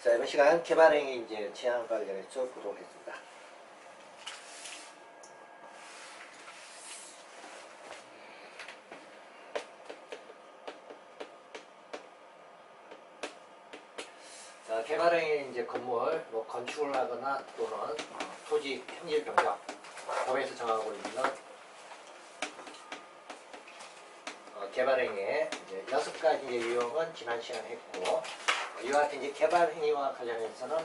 자, 이번 시간 개발행위 이제 제한 관련해서 보도록 했습니다. 자, 개발행위 이제 건물 뭐 건축을 하거나 또는 토지 행질 변경 법에서 정하고 있는 개발행위의 이제 6가지 이제 유형은 지난 시간에 했고, 이와 같은 이제 개발행위와 관련해서는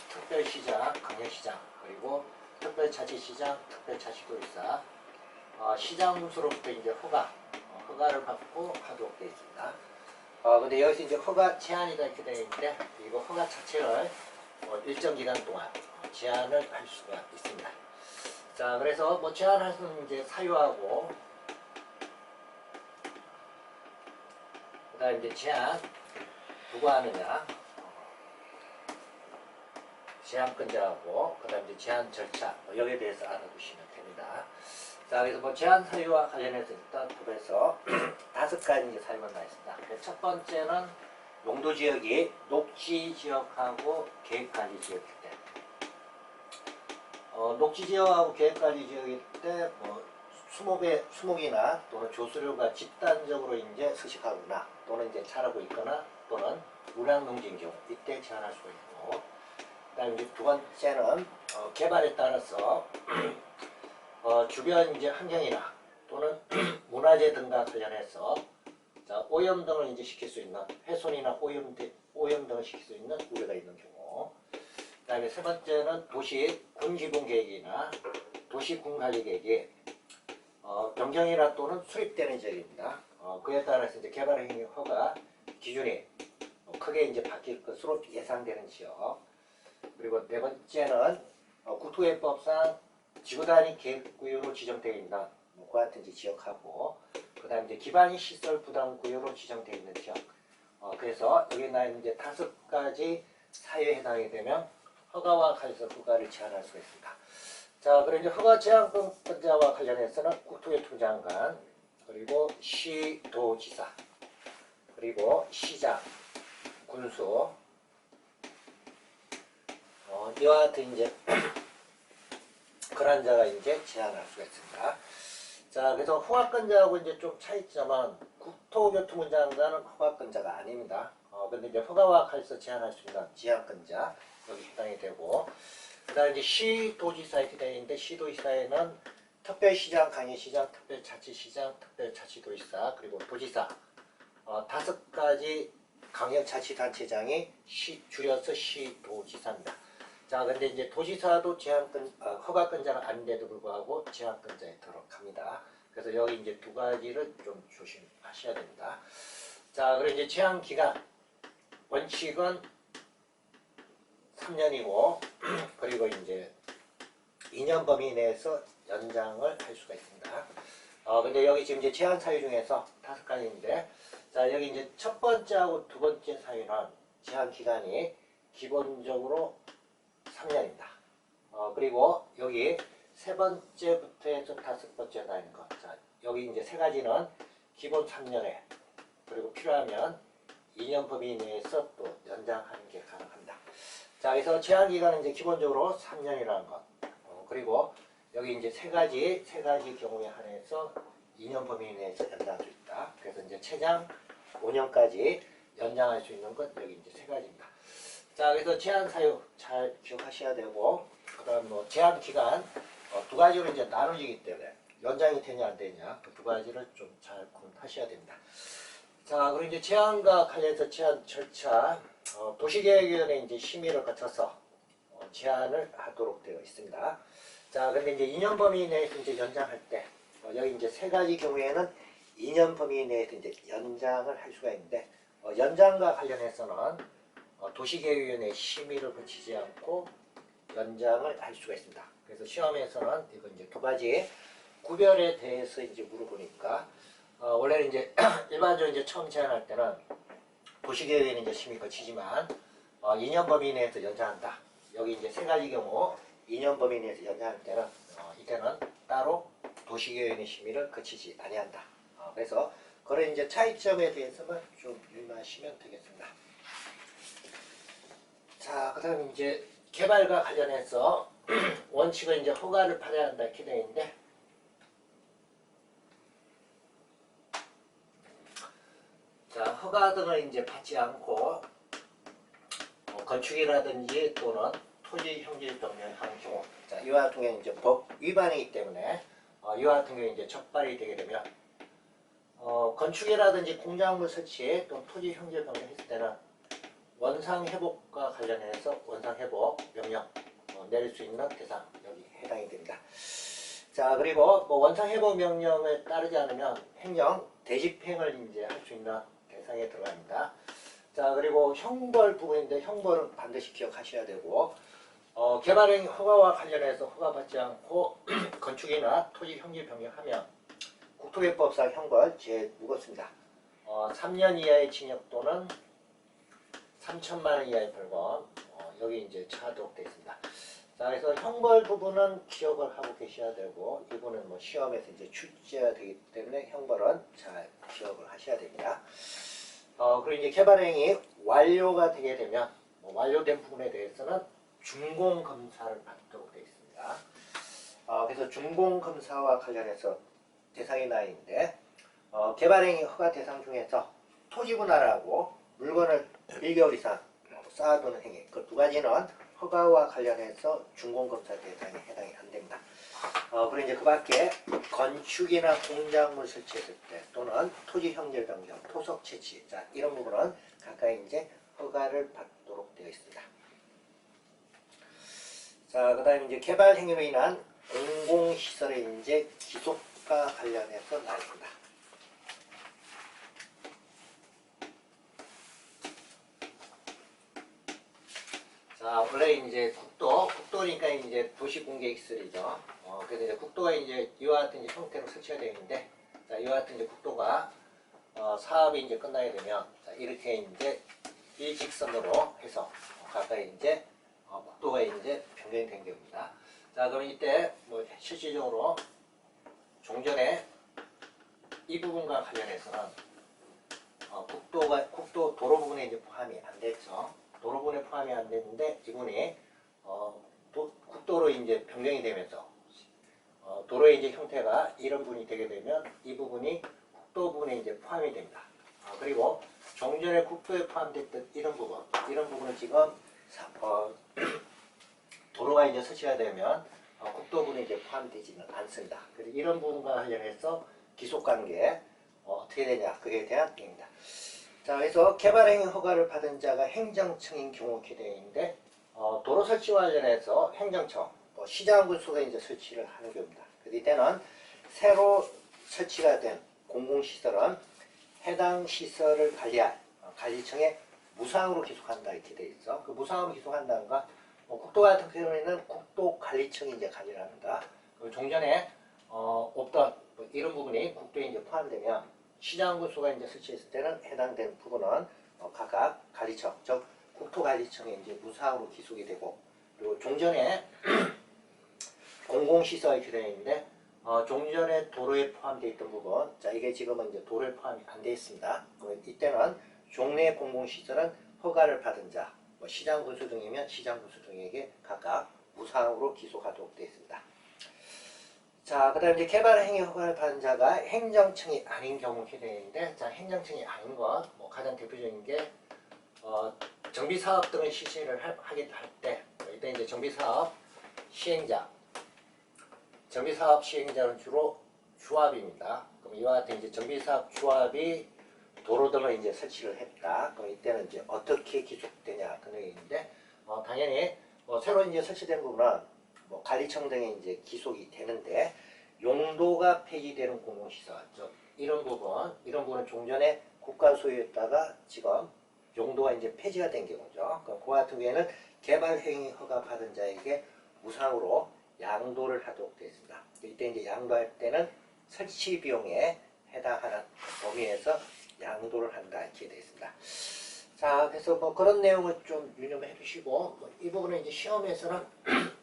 특별시장, 강력시장, 그리고 특별자치시장, 특별자치도지사, 시장으로부터 이제 허가를 받고 하도록 되어 있습니다. 근데 여기서 이제 허가 제한이다 이렇게 되어 있는데, 이거 허가 자체를 일정 기간 동안 제한을 할 수가 있습니다. 자, 그래서 뭐 제한할 수는 이제 사유하고, 그 다음에 이제 제한 누가 하느냐, 제한권자하고 그 다음에 이제 제한 절차, 여기에 대해서 알아두시면 됩니다. 자, 그래서 뭐 제한 사유와 관련해서 일단 법에서 5가지 이제 사유가 나와 있습니다. 첫 번째는 용도지역이 녹지지역하고 계획관리지역일 때, 녹지지역하고 계획관리지역일 때 뭐 수목이나 또는 조수료가 집단적으로 이제 서식하거나 또는 이제 자라고 있거나 또는 우량농지인 경우 이때 제한할 수가 있고, 그다음에 이제 두 번째는 개발에 따라서 주변 이제 환경이나 또는 문화재 등과 관련해서 오염 등을 이제 시킬 수 있는 훼손이나 오염 등을 시킬 수 있는 우려가 있는 경우, 그다음에 세 번째는 도시 군기본 계획이나 도시 군관리 계획이 변경이나 또는 수립되는 지역입니다. 그에 따라서 이제 개발행위 허가 기준이 크게 이제 바뀔 것으로 예상되는 지역. 그리고 네 번째는 국토개발법상 지구단위 계획구역으로 지정되어 있는 그와 같은 지역하고, 그 다음에 이제 기반 시설 부담구역으로 지정되어 있는 지역. 그래서 여기 나와 있는 이제 5가지 사유에 해당이 되면 허가와 관련해서 허가를 제한할 수가 있습니다. 자, 그리고 이제 허가 제한권자와 관련해서는 국토교통부 장관, 그리고 시도지사, 그리고 시장, 군수, 이와 같은 이제 그런 자가 이제 제한할 수가 있습니다. 자, 그래서 허가권자하고 이제 좀 차이점은 국토교통부 장관은 허가권자가 아닙니다. 근데 이제 허가와 관련해서 제한할 수 있는 제한권자 여기 해당이 되고, 그 다음에 이제 시도지사 이렇게 되어 있는데, 시도지사에는 특별시장, 강의시장, 특별자치시장, 특별자치도지사, 그리고 도지사 5가지 강력자치단체장이 줄여서 시도지사입니다. 자, 근데 이제 도지사도 허가권자가 아닌데도 불구하고 제한권자에 들어갑니다. 그래서 여기 이제 2가지를 좀 조심하셔야 됩니다. 자, 그리고 이제 제한기간 원칙은 3년이고, 그리고 이제 2년 범위 내에서 연장을 할 수가 있습니다. 근데 여기 지금 이제 제한 사유 중에서 5가지인데, 자, 여기 이제 첫 번째하고 두 번째 사유는 제한 기간이 기본적으로 3년입니다. 그리고 여기 세 번째부터 해서 5번째 나있는 것. 자, 여기 이제 3가지는 기본 3년에, 그리고 필요하면 2년 범위 내에서 또 연장하는 게 가능합니다. 자, 그래서 제한 기간은 이제 기본적으로 3년이라는 것. 그리고 여기 이제 3가지 경우에 한해서 2년 범위 내에서 연장할 수 있다. 그래서 이제 최장 5년까지 연장할 수 있는 것 여기 이제 3가지입니다. 자, 그래서 제한 사유 잘 기억하셔야 되고, 그다음 뭐 제한 기간 2가지로 이제 나눠지기 때문에 연장이 되냐 안 되냐 그 2가지를 좀 잘 구분하셔야 됩니다. 자, 그리고 이제 제한과 관련해서 제한 절차, 도시계획위원회 이제 심의를 거쳐서 제한을 하도록 되어 있습니다. 자, 근데 이제 2년 범위 내에서 이제 연장할 때, 여기 이제 3가지 경우에는 2년 범위 내에서 이제 연장을 할 수가 있는데, 연장과 관련해서는 도시계획위원회 심의를 거치지 않고 연장을 할 수가 있습니다. 그래서 시험에서는 이거 이제 2가지 구별에 대해서 이제 물어보니까, 원래는 이제 일반적으로 이제 처음 제안할 때는 도시계획위원회 이제 심의 거치지만 2년 범위 내에서 연장한다. 여기 이제 3가지 경우 2년 범위 내에서 연장할 때는 이때는 따로 도시계획위원회 심의를 거치지 아니한다. 그래서 그런 이제 차이점에 대해서만 좀 유의하시면 되겠습니다. 자, 그다음 이제 개발과 관련해서 원칙은 이제 허가를 받아야 한다 이렇게 되어 있는데, 자, 허가 등을 이제 받지 않고 건축이라든지 또는 토지 형질 변경을 하는 경우, 자, 이와 같은 경우는 이제 법 위반이기 때문에 이와 같은 경우 이제 적발이 되게 되면 건축이라든지 공작물 설치 또는 토지 형질 변경했을 때는 원상 회복과 관련해서 원상 회복 명령 내릴 수 있는 대상 여기 해당이 됩니다. 자, 그리고 뭐 원상 회복 명령에 따르지 않으면 행정 대집행을 이제 할 수 있는 대상에 들어갑니다. 자, 그리고 형벌 부분인데 형벌은 반드시 기억하셔야 되고, 개발행 허가와 관련해서 허가받지 않고 건축이나 토지 형질 변경하면 국토개법상 형벌 제일 무겁습니다. 3년 이하의 징역 또는 3천만 원 이하의 벌금 여기 이제 처하도록 되어 있습니다. 자, 그래서 형벌 부분은 기억을 하고 계셔야 되고, 이거는 뭐 시험에서 이제 출제가 되기 때문에 형벌은 잘 기억을 하셔야 됩니다. 그리고 이제 개발행위 완료가 되게 되면 완료된 부분에 대해서는 준공 검사를 받도록 되어 있습니다. 그래서 준공 검사와 관련해서 대상이 나 있는데, 개발행위 허가 대상 중에서 토지 분할하고 물건을 1개월 이상 쌓아두는 행위, 그 두 가지는 허가와 관련해서 준공검사 대상에 해당이 안 됩니다. 그리고 이제 그 밖에 건축이나 공작물 설치했을 때 또는 토지 형질 변경, 토속 채취, 자, 이런 부분은 각각 이제 허가를 받도록 되어 있습니다. 자, 그 다음에 이제 개발 행위로 인한 공공시설의 이제 기속과 관련해서 나옵니다. 자, 원래 이제 국도니까 이제 도시공개시설이죠. 그래서 이제 국도가 이제 이와 같은 이제 형태로 설치가 되어 있는데, 자, 이와 같은 이제 국도가 사업이 이제 끝나게 되면, 자, 이렇게 이제 일직선으로 해서 가까이 이제 국도가 이제 변경이 된 경우입니다. 자, 그럼 이때 뭐 실질적으로 종전에 이 부분과 관련해서는 국도 도로 부분에 이제 포함이 안 됐죠. 도로 부분에 포함이 안 됐는데 이 부분이 국도로 이제 변경이 되면서 도로의 이제 형태가 이런 부분이 되게 되면 이 부분이 국도 부분에 이제 포함이 됩니다. 그리고 종전에 국도에 포함됐던 이런 부분은 지금 도로가 이제 설치가 되면 국도 부분에 이제 포함되지는 않습니다. 그래서 이런 부분과 관련해서 기속관계 어떻게 되냐, 그에 대한 얘기입니다. 자, 그래서 개발행위 허가를 받은 자가 행정청인 경우 이렇게 되어 있는데, 도로 설치와 관련해서 행정청, 시장군수가 이제 설치를 하는 경우입니다. 그래서 이때는 새로 설치가 된 공공시설은 해당 시설을 관리할 관리청에 무상으로 기속한다 이렇게 되어 있어. 그 무상으로 기속한다는 건 국도 같은 경우에는 국도관리청이 이제 관리를 합니다. 종전에 없던 이런 부분이 국도에 이제 포함되면 시장군수가 이제 설치했을 때는 해당되는 부분은 각각 관리청, 즉 국토관리청에 이제 무상으로 기속이 되고, 그리고 종전에 공공시설 이렇게 되어 있는데 종전에 도로에 포함되어 있던 부분, 자, 이게 지금은 이제 도로에 포함이 안 되어 있습니다. 이때는 종래 공공시설은 허가를 받은 자, 시장군수 등이면 시장군수 등에게 각각 무상으로 기속하도록 되어 있습니다. 자, 그 다음에 이제 개발행위 허가를 받은 자가 행정청이 아닌 경우 이렇게 되어 있는데, 자, 행정청이 아닌 것, 가장 대표적인 게, 정비사업 등을 실시를 하게 할 때, 이때 이제 정비사업 시행자는 주로 주합입니다. 그럼 이와 같은 이제 정비사업 주합이 도로 등을 이제 설치를 했다. 그럼 이때는 이제 어떻게 기속되냐, 그런 얘기인데, 당연히 새로 이제 설치된 부분은 관리청 등에 이제 기속이 되는데, 용도가 폐지되는 공공시설, 즉 이런 부분은 종전에 국가 소유였다가 지금 용도가 이제 폐지가 된 경우죠. 그럼 그 같은 경우에는 개발행위 허가 받은 자에게 무상으로 양도를 하도록 되어 있습니다. 이때 이제 양도할 때는 설치 비용에 해당하는 범위에서 양도를 한다 이렇게 되어 있습니다. 자, 그래서 그런 내용을 좀 유념해 두시고, 이 부분은 이제 시험에서는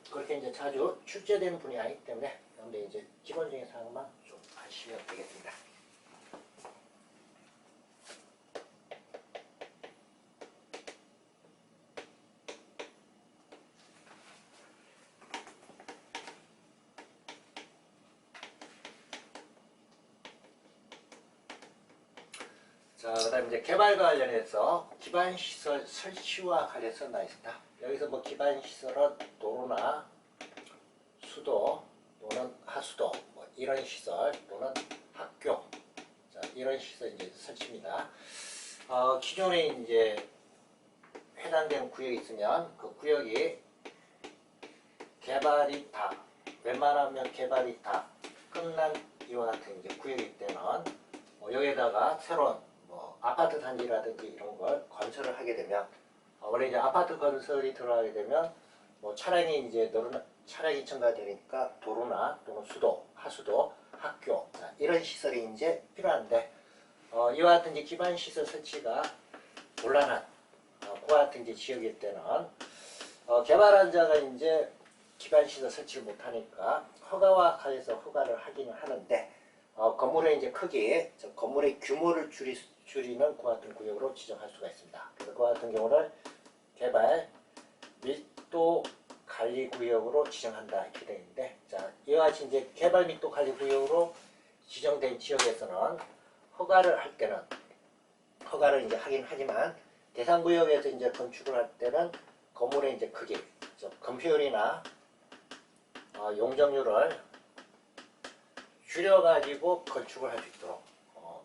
그렇게 이제 자주 출제되는 분이 아니기 때문에 여러분들 이제 기본적인 사항만 좀 아시면 되겠습니다. 이제 개발과 관련해서 기반시설 설치와 관련해서 나와 있습니다. 여기서 뭐 기반시설은 도로나 수도 또는 하수도 뭐 이런 시설 또는 학교 자, 이런 시설 이제 설치입니다. 기존에 이제 해당되는 구역이 있으면 그 구역이 개발이 다 웬만하면 개발이 다 끝난 이와 같은 이제 구역일 때는 여기에다가 새로운 뭐 아파트 단지라든지 이런 걸 건설을 하게 되면 원래 이제 아파트 건설이 들어가게 되면 뭐 차량이 이제 차량이 첨가되니까 도로나 또는 수도, 하수도, 학교 자, 이런 시설이 이제 필요한데 이와 같은 이제 기반 시설 설치가 곤란한 그와 같은 이제 지역일 때는 개발한 자가 이제 기반 시설 설치를 못하니까 허가와 관해서 허가를 하기는 하는데 건물의 이제 크기, 건물의 규모를 줄이는 그와 같은 구역으로 지정할 수가 있습니다. 그래서 그와 같은 경우를 개발 밀도 관리 구역으로 지정한다 이렇게 되어 있는데, 자 이와 같이 이제 개발 밀도 관리 구역으로 지정된 지역에서는 허가를 할 때는 허가를 이제 하긴 하지만 대상 구역에서 이제 건축을 할 때는 건물의 이제 크기, 건폐율이나 용적률을 줄여가지고 건축을 할 수 있도록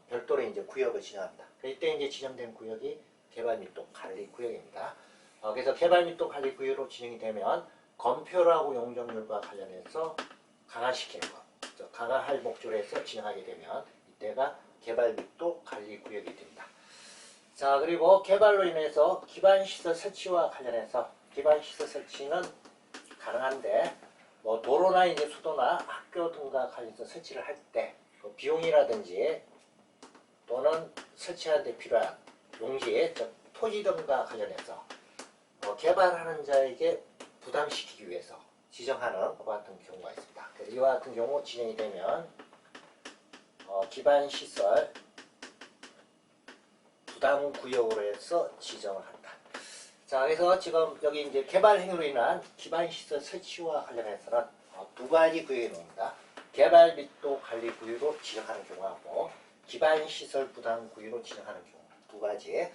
별도로 이제 구역을 지정합니다. 이때 이제 지정된 구역이 개발 밀도 관리 구역입니다. 그래서 개발 밀도 관리 구역으로 지정이 되면 건폐율하고 용적률과 관련해서 강화시키는 것, 강화할 목적으로 해서 지정하게 되면 이때가 개발 밀도 관리 구역이 됩니다. 자 그리고 개발로 인해서 기반시설 설치와 관련해서 기반시설 설치는 가능한데 뭐 도로나 이제 수도나 학교 등과 관련해서 설치를 할 때 비용이라든지 또는 설치하는 데 필요한 용지, 즉 토지 등과 관련해서 개발하는 자에게 부담시키기 위해서 지정하는 그와 같은 경우가 있습니다. 그래서 이와 같은 경우 진행이 되면 기반시설 부담구역으로 해서 지정을 한다. 자, 그래서 지금 여기 이제 개발 행위로 인한 기반시설 설치와 관련해서는 두 가지 구역이 나옵니다. 개발 밀도 관리 구역으로 지정하는 경우하고 기반시설 부담 구역으로 지정하는 경우 두 가지.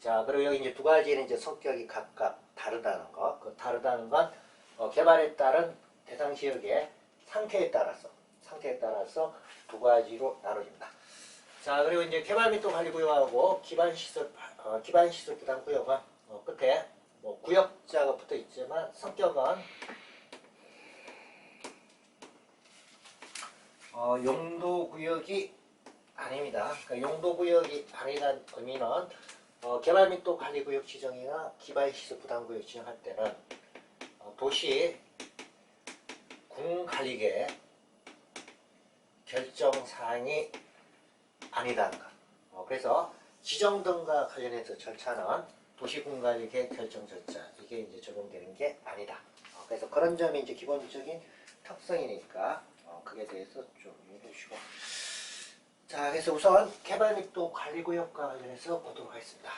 자, 그리고 여기 이제 두 가지는 이제 성격이 각각 다르다는 거. 그 다르다는 건 개발에 따른 대상 지역의 상태에 따라서 두 가지로 나눠집니다. 자, 그리고 이제 개발 밀도 관리 구역하고 기반시설 부담 구역은 끝에 뭐 구역자가 붙어 있지만 성격은 용도구역이 아닙니다. 그러니까 용도구역이 아니라는 의미는 개발 밀도 관리 구역 지정이나 기반시설 부담 구역 지정할 때는 도시 군관리계 결정 사항이 아니다는 것. 그래서 지정 등과 관련해서 절차는 도시군관리계 결정 절차 이게 이제 적용되는 게 아니다. 그래서 그런 점이 이제 기본적인 특성이니까 그에 대해서 좀 이해해 주시고. 자, 그래서 우선 개발 밀도 관리 구역과 관련해서 보도록 하겠습니다.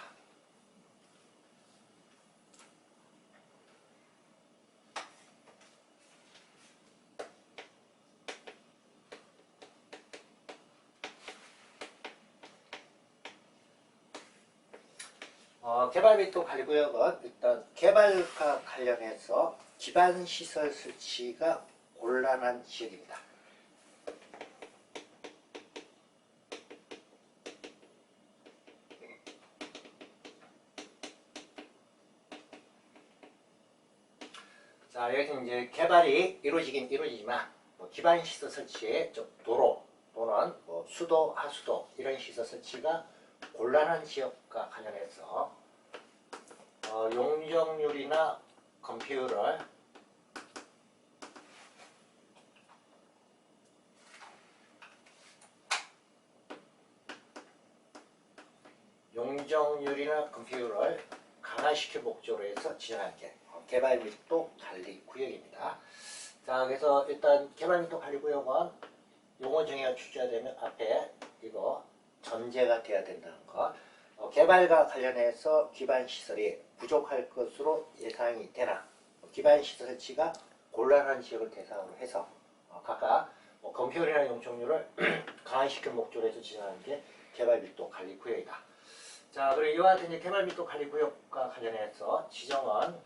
개발 밀도 관리 구역은 일단 개발과 관련해서 기반시설 설치가 곤란한 지역입니다. 자, 여기서 이제 개발이 이루어지긴 이루어지지만 기반시설 설치에 도로 또는 수도, 하수도 이런 시설 설치가 곤란한 지역과 관련해서 용적률이나 건폐율을 강화시킬 목적으로 해서 지정한 게 개발 밀도 관리 구역입니다. 자, 그래서 일단 개발 밀도 관리 구역은 용어 정의가 출제되면 앞에 이거 전제가 돼야 된다는 것. 개발과 관련해서 기반시설이 부족할 것으로 예상이 되나 기반시설 설치가 곤란한 지역을 대상으로 해서 각각 건폐율이나 용적률을 강화시킬 목적으로 해서 지정하는 게 개발 밀도 관리 구역이다. 자, 그리고 이와 같은 이제 개발 및 또 관리 구역과 관련해서 지정은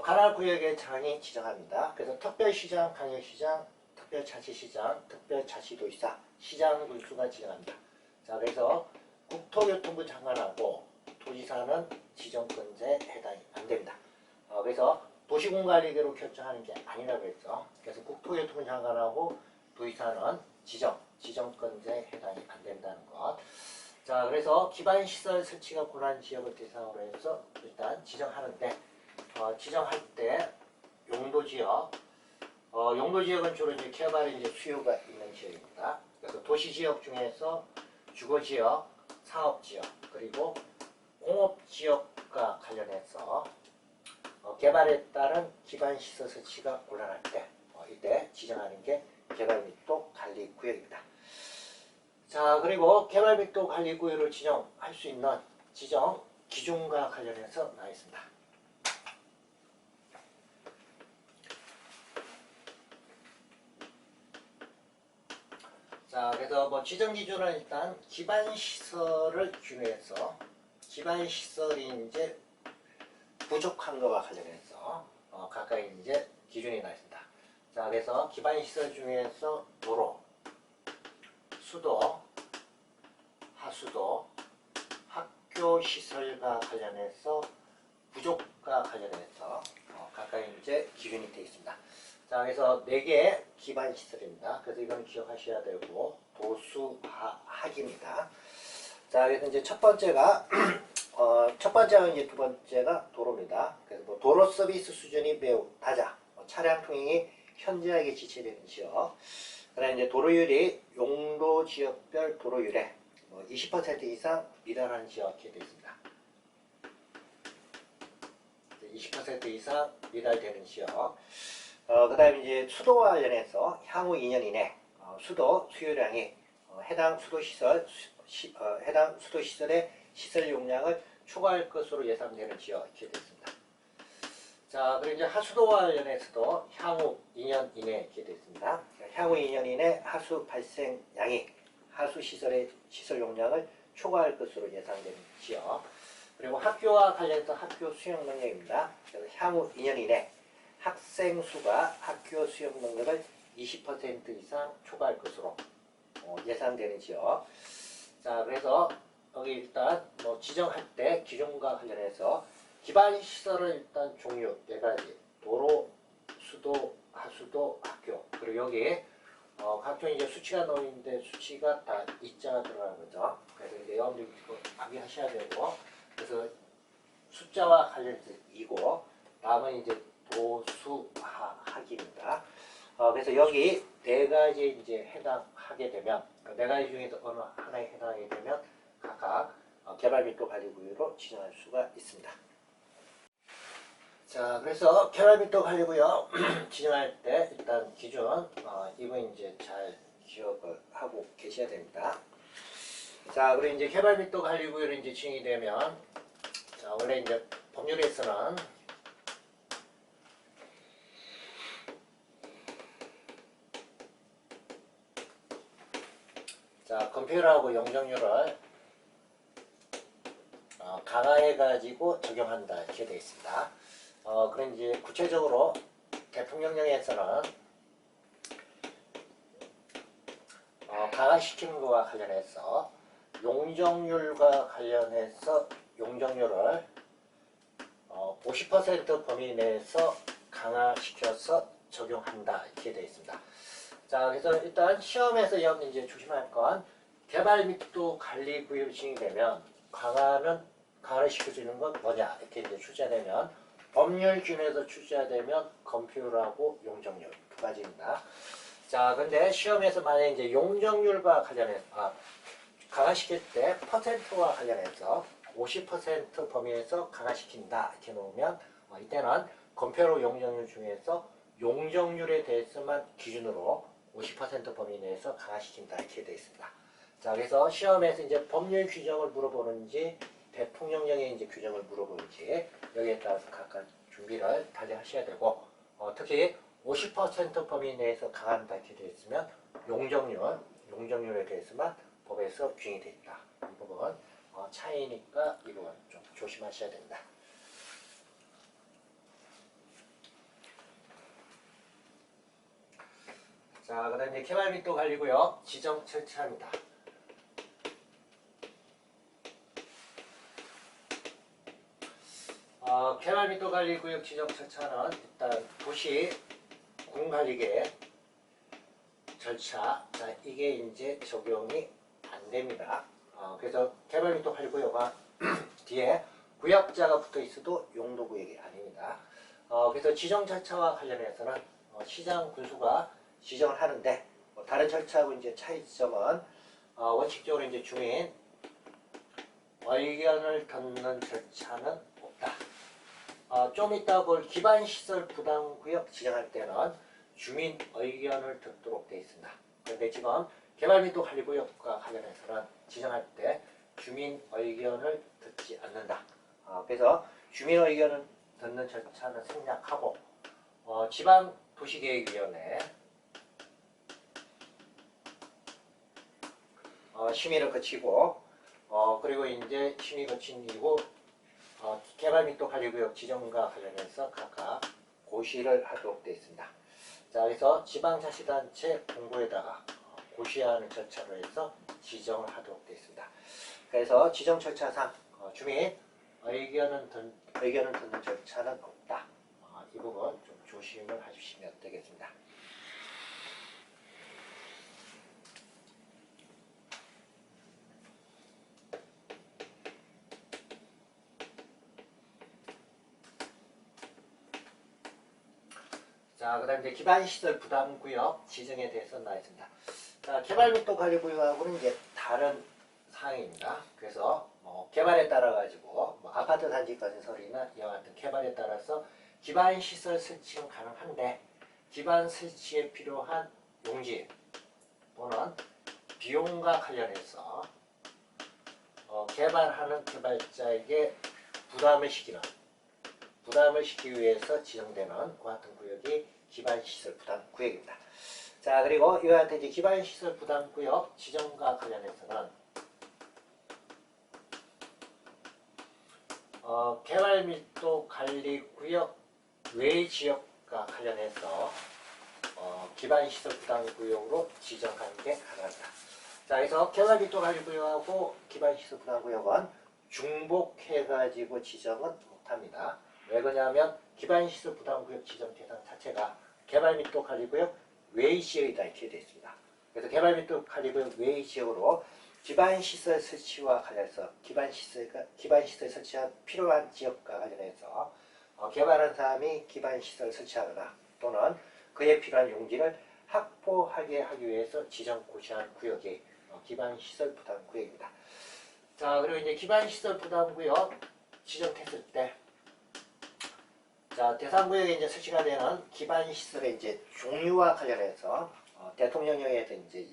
관할 구역의 장이 지정합니다. 그래서 특별시장, 광역시장, 특별자치시장, 특별자치도지사, 시장 군수가 지정합니다. 자, 그래서 국토교통부 장관하고 도지사는 지정권자에 해당이 안 됩니다. 그래서 도시공관리계로 결정하는 게 아니라고 했죠. 그래서 국토교통부 장관하고 도지사는 지정권자에 해당이 안 된다는 것. 자, 그래서 기반시설 설치가 고난 지역을 대상으로 해서 일단 지정하는데, 지정할 때 용도지역, 용도지역은 주로 이제 개발이 이제 수요가 있는 지역입니다. 그래서 도시지역 중에서 주거지역, 상업지역, 그리고 공업지역과 관련해서 개발에 따른 기반시설 설치가 곤란할 때, 이때 지정하는 게 개발 및 또 관리 구역입니다. 자, 그리고 개발 및 또 관리 구역을 지정할 수 있는 지정 기준과 관련해서 나와 있습니다. 자, 그래서 뭐 지정 기준은 일단 기반시설을 기준해서 기반시설이 이제 부족한 것과 관련해서 각각 이제 기준이 나와 있습니다. 자, 그래서 기반시설 중에서 도로, 수도, 하수도, 학교시설과 관련해서 부족과 관련해서 각각 이제 기준이 되어 있습니다. 자, 그래서 4개의 기반시설입니다. 그래서 이건 기억하셔야 되고, 도수학입니다. 자, 그래서 이제 첫 번째가, 첫 번째와 이제 두 번째가 도로입니다. 그래서 뭐 도로 서비스 수준이 매우 낮아, 차량 통행이 현저하게 지체되는 지역, 그 다음에 이제 도로율이 용도 지역별 도로율에 20% 이상 미달하는 지역 이렇게 되어 있습니다. 20% 이상 미달되는 지역. 그 다음에 이제 수도와 관련해서 향후 2년 이내 수도 수요량이 해당 수도시설의 시설 용량을 초과할 것으로 예상되는 지역 이렇게 되어 있습니다. 자, 그리고 이제 하수도와 관련해서도 향후 2년 이내 이렇게 되어 있습니다. 향후 2년 이내 하수 발생량이 하수 시설의 시설 용량을 초과할 것으로 예상되는 지역. 그리고 학교와 관련해서 학교 수용 능력입니다. 그래서 향후 2년 이내 학생 수가 학교 수용 능력을 20% 이상 초과할 것으로 예상되는 지역. 자, 그래서 여기 일단 뭐 지정할 때 기준과 관련해서 기반 시설은 일단 종류 4가지. 도로, 수도, 하수도, 학교. 그리고 여기 각종 이제 수치가 나와 있는데 수치가 다 이자가 들어가는 거죠. 그래서 이제 여러분들 이거 암기하셔야 되고, 그래서 숫자와 관련해서 2고, 다음은 이제 도수학입니다. 그래서 여기 4가지 이제 해당하게 되면, 4가지 중에서 어느 하나에 해당하게 되면 각각 개발 및 또 관리 구역으로 지정할 수가 있습니다. 자, 그래서 개발 및 또 관리 구역 지정할 때 일단 기준, 이건 이제 잘 기억을 하고 계셔야 됩니다. 자, 그리고 이제 개발 및 또 관리 구역이 이제 지정이 되면, 자, 원래 이제 법률에서는 자, 건폐율하고 용적률을 강화해가지고 적용한다 이렇게 되어 있습니다. 그럼 이제 구체적으로 대통령령에서는 강화시키는 것과 관련해서 용적률과 관련해서 용적률을 50% 범위 내에서 강화시켜서 적용한다 이렇게 되어 있습니다. 자, 그래서 일단 시험에서 여러분 이제 조심할 건 개발 및 또 관리 구역이 지정되면 강화를 시킬 수 있는 건 뭐냐 이렇게 이제 출제되면 법률 기준에서 출제되면 건폐율하고 용적률 2가지입니다. 자, 근데 시험에서 만약에 이제 용적률과 관련해서 강화시킬 때 퍼센트와 관련해서 50% 범위에서 강화시킨다 이렇게 놓으면 이때는 건폐율 용적률 중에서 용적률에 대해서만 기준으로 50% 범위 내에서 강화시킨다 이렇게 되어 있습니다. 자, 그래서 시험에서 이제 법률 규정을 물어보는지 대통령령의 이제 규정을 물어보는지 여기에 따라서 각각 준비를 달리 하셔야 되고, 특히 50% 범위 내에서 강한다 이렇게 되어 있으면 용적률에 대해서만 법에서 규정이 되어 있다. 이 부분 차이니까 이 부분 좀 조심하셔야 된다. 자, 그 다음 이제 개발 및 또 관리구역 지정 절차입니다. 개발 및 또 관리구역 지정 절차는 일단 도시 공관리계 절차, 자, 이게 이제 적용이 안 됩니다. 그래서 개발 및 또 관리구역은 뒤에 구역자가 붙어 있어도 용도구역이 아닙니다. 그래서 지정 절차와 관련해서는 시장 군수가 지정을 하는데 다른 절차하고 이제 차이점은 원칙적으로 이제 주민 의견을 듣는 절차는 없다. 좀 이따 볼 기반시설 부담구역 지정할 때는 주민 의견을 듣도록 되어 있습니다. 그런데 지금 개발 및 또 관리구역과 관련해서는 지정할 때 주민 의견을 듣지 않는다. 그래서 주민 의견을 듣는 절차는 생략하고 지방도시계획위원회 심의를 거치고 그리고 이제 심의 거친 이후 개발 및 또 관리구역 지정과 관련해서 각각 고시를 하도록 되어 있습니다. 자, 그래서 지방자치단체 공고에다가 고시하는 절차로 해서 지정을 하도록 되어 있습니다. 그래서 지정 절차상 주민 의견을 듣는 절차는 없다. 이 부분 좀 조심을 해주시면 되겠습니다. 자, 그 다음 이제 기반시설 부담구역 지정에 대해서 나와 있습니다. 자, 개발 및 또 관리구역하고는 이제 다른 사항입니다. 그래서 개발에 따라 가지고 아파트 단지 건설이나 이와 같은 개발에 따라서 기반시설 설치는 가능한데 기반 설치에 필요한 용지 또는 비용과 관련해서 개발하는 개발자에게 부담을 시키기 위해서 지정되는 그와 같은 구역이 기반시설 부담구역입니다. 자, 그리고 이와 같은 이제 기반시설 부담구역 지정과 관련해서는 개발 및 또 관리구역 외 지역과 관련해서 기반시설 부담구역으로 지정하는 게 가능합니다. 자, 그래서 개발 및 또 관리구역하고 기반시설 부담구역은 중복해가지고 지정은 못합니다. 왜 그러냐면 기반시설 부담구역 지정 대상 자체가 개발 및 또 관리구역 외의 지역이다 이렇게 되어 있습니다. 그래서 개발 및 또 관리구역 외의 지역으로 기반시설 설치와 관련해서 기반시설 설치한 필요한 지역과 관련해서 개발한 사람이 기반시설 설치하거나 또는 그에 필요한 용지를 확보하게 하기 위해서 지정 고시한 구역이 기반시설 부담구역입니다. 자, 그리고 이제 기반시설 부담구역 지정했을 때 자, 대상구역에 이제 설치가 되는 기반시설의 이제 종류와 관련해서 대통령령에서 이제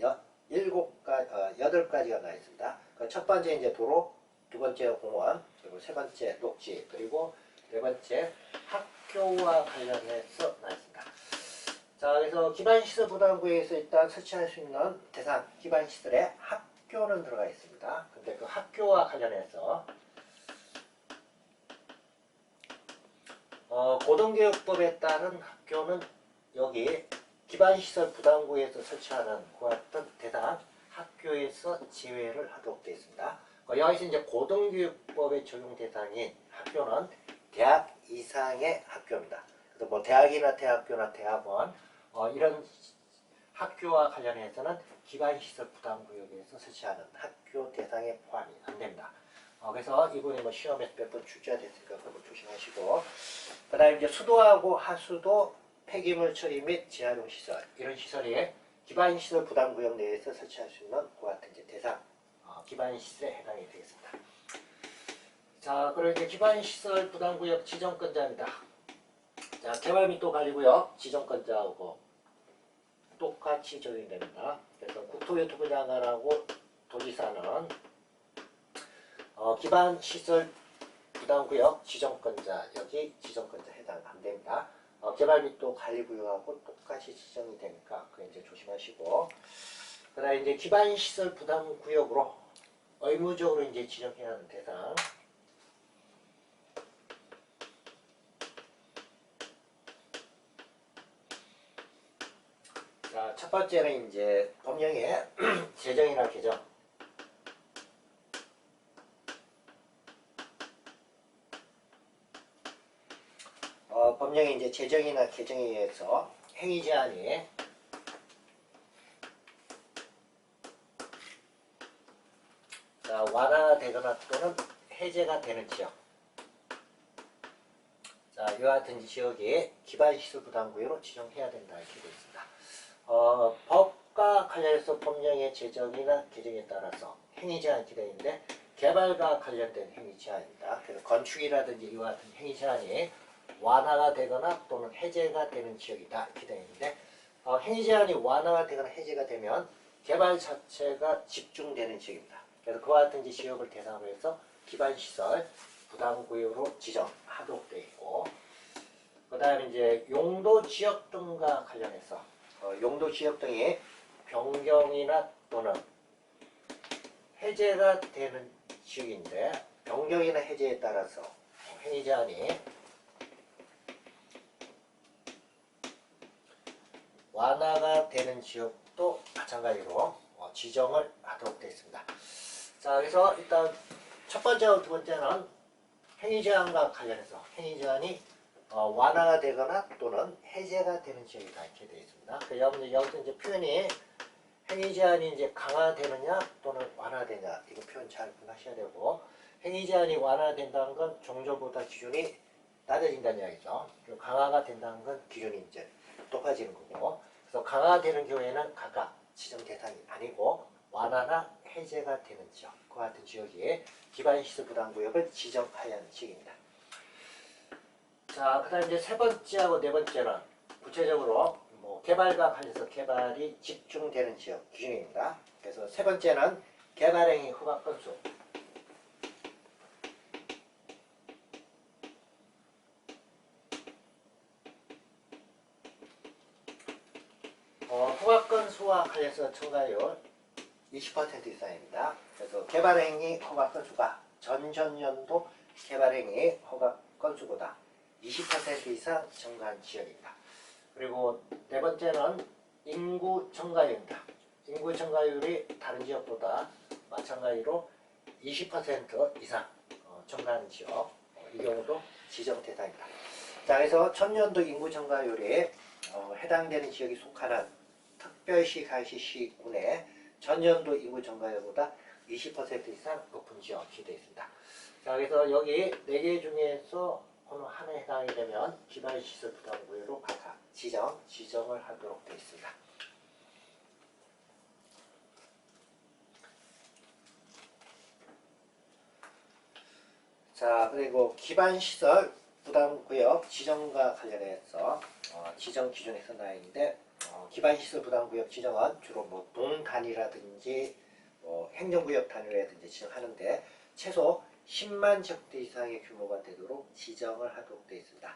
8가지가 나와 있습니다. 그 첫 번째 이제 도로, 두 번째 공원, 그리고 세 번째 녹지, 그리고 네 번째 학교와 관련해서 나와 있습니다. 자, 그래서 기반시설 부담구역에서 일단 설치할 수 있는 대상 기반시설에 학교는 들어가 있습니다. 근데 그 학교와 관련해서 고등교육법에 따른 학교는 여기 기반시설 부담구역에서 설치하는 그와 같은 대상 학교에서 제외를 하도록 되어 있습니다. 여기서 이제 고등교육법의 적용 대상인 학교는 대학 이상의 학교입니다. 그래서 뭐 대학이나 대학교나 대학원 이런 학교와 관련해서는 기반시설 부담구역에서 설치하는 학교 대상에 포함이 안 됩니다. 그래서 이분이 뭐 시험에서 몇 번 출제가 됐으니까 그거 조심하시고, 그 다음에 이제 수도하고 하수도 폐기물 처리 및 재활용 시설 이런 시설이 기반시설 부담구역 내에서 설치할 수 있는 그와 같은 이제 대상 기반시설에 해당이 되겠습니다. 자, 그리고 이제 기반시설 부담구역 지정권자입니다. 자, 개발 및 또 관리구역 지정권자하고 똑같이 적용됩니다. 그래서 국토교통부 장관하고 도지사는 기반시설 부담구역 지정권자, 여기 지정권자 해당 안 됩니다. 개발 및 또 관리구역하고 똑같이 지정이 되니까 그 이제 조심하시고, 그다음에 이제 기반시설 부담구역으로 의무적으로 이제 지정해야 하는 대상. 자, 첫 번째는 이제 법령의 제정이나 개정. 법령의 이제 제정이나 개정에 의해서 행위 제한이 완화되거나 또는 해제가 되는 지역. 자, 이와 같은 지역이 기반시설 부담구역으로 지정해야 된다 이렇게 되어 있습니다. 법과 관련해서 법령의 제정이나 개정에 따라서 행위 제한이 기대는데 개발과 관련된 행위 제한입니다. 그래서 건축이라든지 이와 같은 행위 제한이 완화가 되거나 또는 해제가 되는 지역이다 이렇게 되어 있는데 행위 제한이 완화가 되거나 해제가 되면 개발 자체가 집중되는 지역입니다. 그래서 그와 같은 지역을 대상으로 해서 기반시설 부담구역으로 지정하도록 되어 있고, 그 다음에 이제 용도 지역 등과 관련해서 용도 지역 등이 변경이나 또는 해제가 되는 지역인데 변경이나 해제에 따라서 행위 제한이 완화가 되는 지역도 마찬가지로 지정을 하도록 되어 있습니다. 자, 그래서 일단 첫 번째와 두 번째는 행위 제한과 관련해서 행위 제한이 완화가 되거나 또는 해제가 되는 지역이다 이렇게 되어 있습니다. 여기서 이제 표현이 행위 제한이 이제 강화되느냐 또는 완화되냐 이거 표현 잘 분하셔야 되고, 행위 제한이 완화된다는 건 종전보다 기준이 낮아진다는 이야기죠. 그리고 강화가 된다는 건 기준이 이제 높아지는 거고, 그래서 강화되는 경우에는 각각 지정 대상이 아니고 완화나 해제가 되는 지역, 그와 같은 지역이 기반시설 부담구역을 지정하여야 하는 지역입니다. 자, 그 다음 이제 세 번째하고 네 번째는 구체적으로 개발과 관련해서 개발이 집중되는 지역 기준입니다. 그래서 세 번째는 개발행위 허가 건수. 허가 건수와 관련해서 첨가율 20% 이상입니다. 그래서 개발행위 허가 건수가 전전년도 개발행위 허가 건수보다 20% 이상 증가한 지역입니다. 그리고 네 번째는 인구 증가율입니다. 인구 증가율이 다른 지역보다 마찬가지로 20% 이상 증가하는 지역, 이 경우도 지정 대상입니다. 자, 그래서 전년도 인구 증가율이 해당되는 지역이 속하는 특별시, 가시시군의 전년도 인구 증가율보다 20% 이상 높은 지역이 되어 있습니다. 자, 그래서 여기 4개 중에서 어느 하나에 해당이 되면 기반시설 부담구역으로 각각 지정을 하도록 되어 있습니다. 자, 그리고 기반시설 부담구역 지정과 관련해서 지정 기준에서 나와 있는데 기반시설 부담구역 지정은 주로 동 단위라든지 행정구역 단위라든지 지정하는데 최소 10만 제곱대 이상의 규모가 되도록 지정을 하도록 되어 있습니다.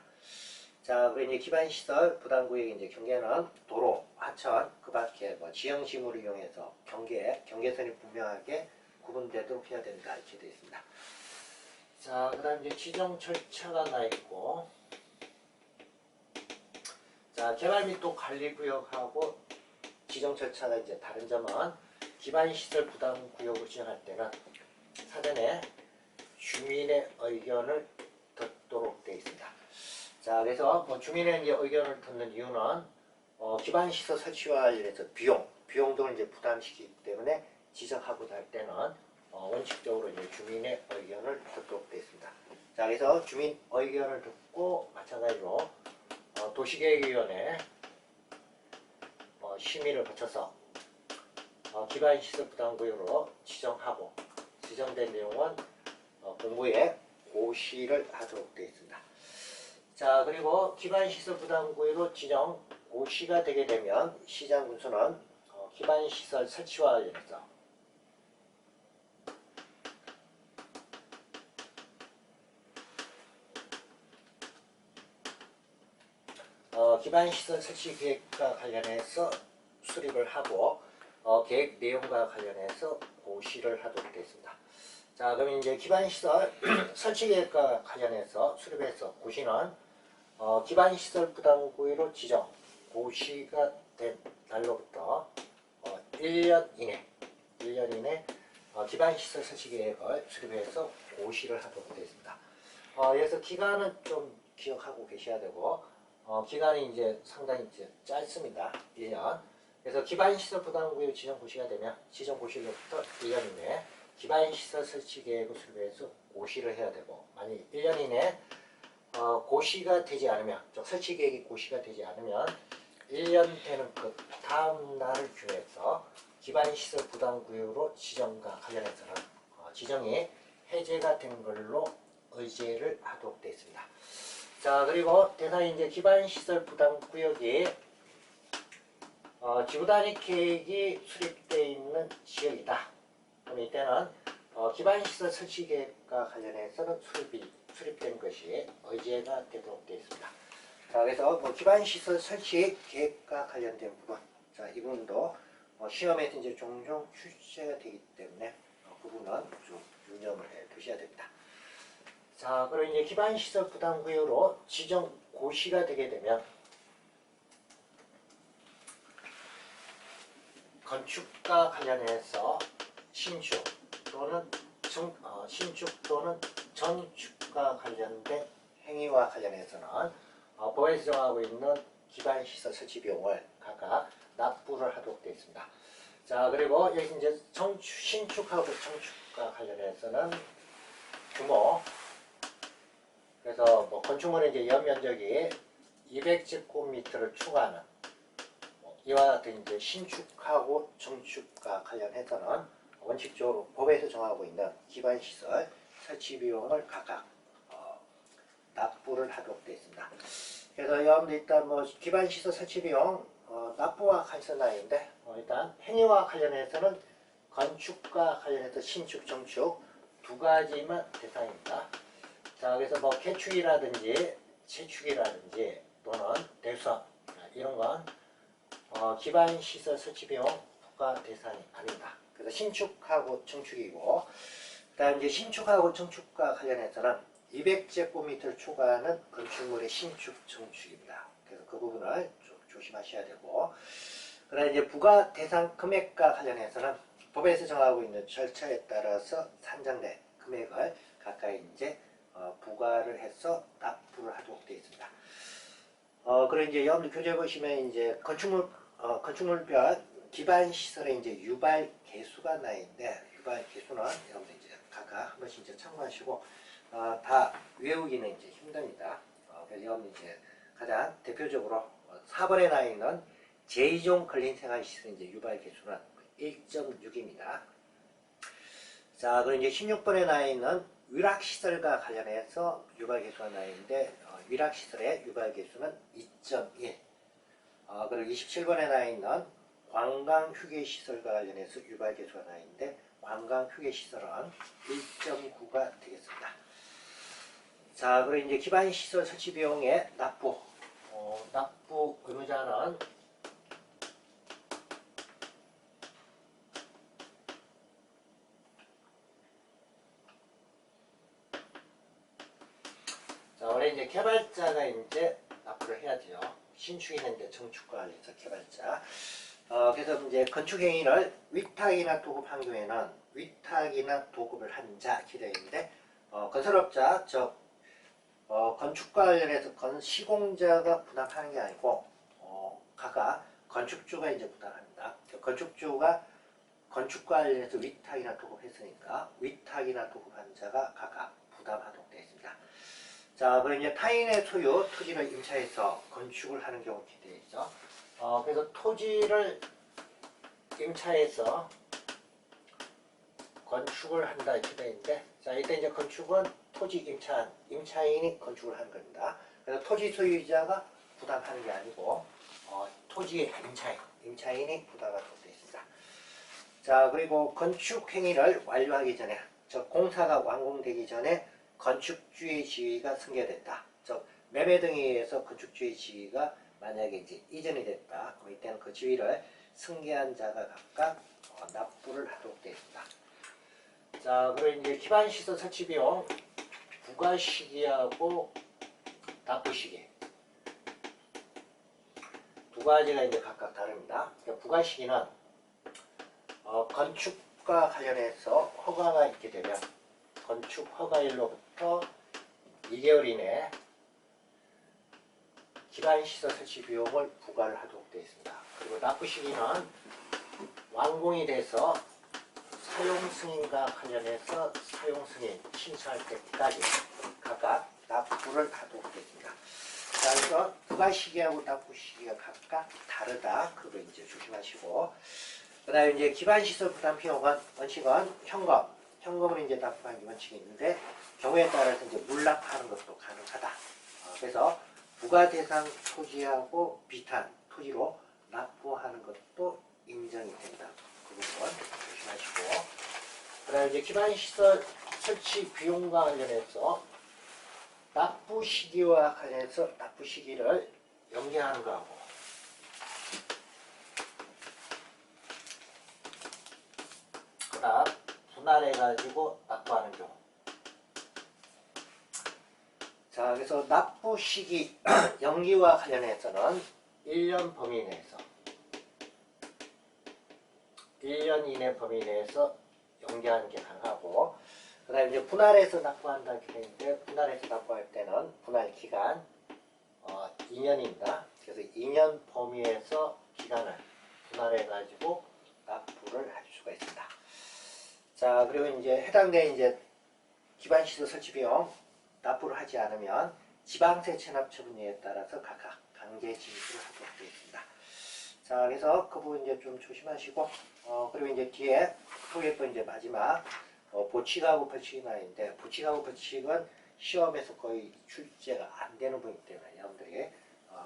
자, 그리고 이제 기반시설 부담구역의 이제 경계는 도로, 하천, 그 밖에 지형지물을 이용해서 경계선이 분명하게 구분되도록 해야 된다 이렇게 되어 있습니다. 자, 그 다음 이제 지정 절차가 나 있고, 자, 개발 및 또 관리구역하고 지정 절차가 이제 다른 점은 기반시설 부담구역을 지정할 때는 사전에 주민의 의견을 듣도록 되어 있습니다. 자, 그래서 주민의 이제 의견을 듣는 이유는 기반시설 설치와 관련해서 비용 등을 이제 부담시키기 때문에 지정하고자 할 때는 원칙적으로 이제 주민의 의견을 듣도록 되어 있습니다. 자, 그래서 주민 의견을 듣고 마찬가지로 도시계획위원회 심의를 거쳐서 기반시설 부담구역으로 지정하고 지정된 내용은 공부에 고시를 하도록 되어 있습니다. 자, 그리고 기반시설 부담구역으로 지정 고시가 되게 되면 시장군수는 기반시설 설치와 관련해서 기반시설 설치 계획과 관련해서 수립을 하고 계획 내용과 관련해서 고시를 하도록 되어 있습니다. 자, 그럼 이제 기반시설 설치 계획과 관련해서 수립해서 고시는 기반시설 부담구역으로 지정 고시가 된 날로부터 1년 이내 기반시설 설치 계획을 수립해서 고시를 하도록 되어 있습니다. 그래서 기간은 좀 기억하고 계셔야 되고, 기간이 이제 상당히 이제 짧습니다. 1년. 그래서 기반시설 부담구역 지정 고시가 되면 지정 고시로부터 1년 이내 기반시설 설치 계획을 수립해서 고시를 해야 되고, 만약 1년 이내 고시가 되지 않으면, 즉 설치 계획이 고시가 되지 않으면 1년 되는 그 다음 날을 기해서 기반시설 부담구역으로 지정과 관련해서는 지정이 해제가 된 걸로 의제를 하도록 되어 있습니다. 자, 그리고 대상이 이제 기반시설 부담구역이 지구단위 계획이 수립되어 있는 지역이다. 그럼 이때는 기반시설 설치 계획과 관련해서는 수립된 것이 의제가 되도록 되어 있습니다. 자, 그래서 기반시설 설치 계획과 관련된 부분, 자, 이 부분도 시험에서 이제 종종 출제가 되기 때문에 그 부분은 좀 유념을 해 두셔야 됩니다. 자, 그리고 이제 기반시설 부담구역으로 지정 고시가 되게 되면 건축과 관련해서 신축 또는 전축과 관련된 행위와 관련해서는 법에서 정하고 있는 기반시설 설치 비용을 각각 납부를 하도록 되어 있습니다. 자, 그리고 여기 이제 신축하고 정축과 관련해서는 규모, 그래서 건축물의 이제 연면적이 200제곱미터를 추가하는 이와 같은 이제 신축하고 정축과 관련해서는 원칙적으로 법에서 정하고 있는 기반시설 설치 비용을 각각 납부를 하도록 되어 있습니다. 그래서 여러분들 일단 기반시설 설치 비용 납부와 관련인데 일단 행위와 관련해서는 건축과 관련해서 신축, 정축 두 가지만 대상입니다. 자, 그래서 개축이라든지 재축이라든지 또는 대수업 이런 건 기반시설 설치 비용 부과 대상이 아닙니다. 그래서 신축하고 정축이고, 그 다음 이제 신축하고 정축과 관련해서는 200제곱미터를 초과하는 건축물의 신축, 정축입니다. 그래서 그 부분을 좀 조심하셔야 되고, 그 다음 이제 부과 대상 금액과 관련해서는 법에서 정하고 있는 절차에 따라서 산정된 금액을 가까이 이제 부과를 해서 납부를 하도록 되어 있습니다. 그리고 이제 여러분들 교재 보시면 이제 건축물별 기반 시설의 이제 유발 개수가 나 있는데, 유발 개수는 여러분들 이제 각각 한 번씩 이제 참고하시고 다 외우기는 이제 힘듭니다. 그래서 여러분들 이제 가장 대표적으로 4번에 나 있는 제2종 근린생활시설 이제 유발 개수는 1.6입니다. 자, 그리고 이제 16번에 나 있는 위락시설과 관련해서 유발개수가 나 있는데 위락시설의 유발개수는 2.1. 그리고 27번에 나 있는 관광휴게시설과 관련해서 유발개수가 나 있는데 관광휴게시설은 1.9가 되겠습니다. 자, 그리고 이제 기반시설 설치 비용의 납부 의무자는 자, 원래 이제 개발자가 이제 납부를 해야죠. 신축이는데 정축과 관련해서 개발자. 그래서 이제 건축행위를 위탁이나 도급한 경우에는 위탁이나 도급을 한 자 기대인데 건설업자 즉 건축과 관련해서 시공자가 부담하는 게 아니고 각각 건축주가 이제 부담합니다. 건축주가 건축과 관련해서 위탁이나 도급했으니까 위탁이나 도급한 자가 각각 부담하도록 되어 있습니다. 자, 그리고 이제 타인의 소유 토지를 임차해서 건축을 하는 경우 기대에 있죠. 그래서 토지를 임차해서 건축을 한다 이렇게 되어 있는데, 자, 이때 이제 건축은 토지 임차인이 건축을 하는 겁니다. 그래서 토지 소유자가 부담하는 게 아니고 토지의 임차인이 부담하도록 되어 있습니다. 자, 그리고 건축 행위를 완료하기 전에, 즉 공사가 완공되기 전에 건축주의 지위가 승계됐다. 즉 매매 등에 의해서 건축주의 지위가 만약에 이제 이전이 됐다. 그럼 이때는 그 지위를 승계한 자가 각각 납부를 하도록 되어 있습니다. 자, 그리고 이제 기반시설 설치 비용 부가 시기하고 납부 시기 두 가지가 이제 각각 다릅니다. 그러니까 부가 시기는 건축과 관련해서 허가가 있게 되면 건축 허가일로부터 2개월 이내 기반시설 설치 비용을 부과를 하도록 되어 있습니다. 그리고 납부 시기는 완공이 돼서 사용 승인과 관련해서 사용 승인 신청할 때까지 각각 납부를 하도록 되어 있습니다. 자, 그래서 부과 시기하고 납부 시기가 각각 다르다. 그거 이제 조심하시고, 그 다음에 이제 기반시설 부담 비용은 원칙은 현금으로 이제 납부하는 원칙이 있는데 경우에 따라서 이제 물납하는 것도 가능하다. 그래서 부과 대상 토지하고 비슷한 토지로 납부하는 것도 인정이 된다. 그 부분 조심하시고, 그 다음에 이제 기반시설 설치 비용과 관련해서 납부 시기와 관련해서 납부 시기를 연계하는 거하고, 그 다음 분할해가지고 납부하는 경우. 자, 그래서 납부 시기 연기와 관련해서는 1년 범위 내에서 1년 이내 범위 내에서 연기하는 게 가능하고, 그 다음에 이제 분할해서 납부한다 이렇게 되는데, 분할해서 납부할 때는 분할 기간 2년입니다. 그래서 2년 범위에서 기간을 분할해 가지고 납부를 할 수가 있습니다. 자, 그리고 이제 해당된 이제 기반시설 설치 비용 납부를 하지 않으면 지방세 체납 처분에 따라서 각각 강제 징수를 하도록 되어 있습니다. 자, 그래서 그 부분 이제 좀 조심하시고, 그리고 이제 뒤에 토익도 이제 마지막 보칙하고 벌칙이 나있는데, 보칙하고 벌칙은 시험에서 거의 출제가 안 되는 부분이기 때문에 여러분들이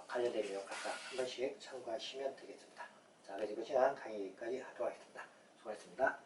관련된 내용 각각 한 번씩 참고하시면 되겠습니다. 자, 그래서 이번 시간 강의까지 하도록 하겠습니다. 수고하셨습니다.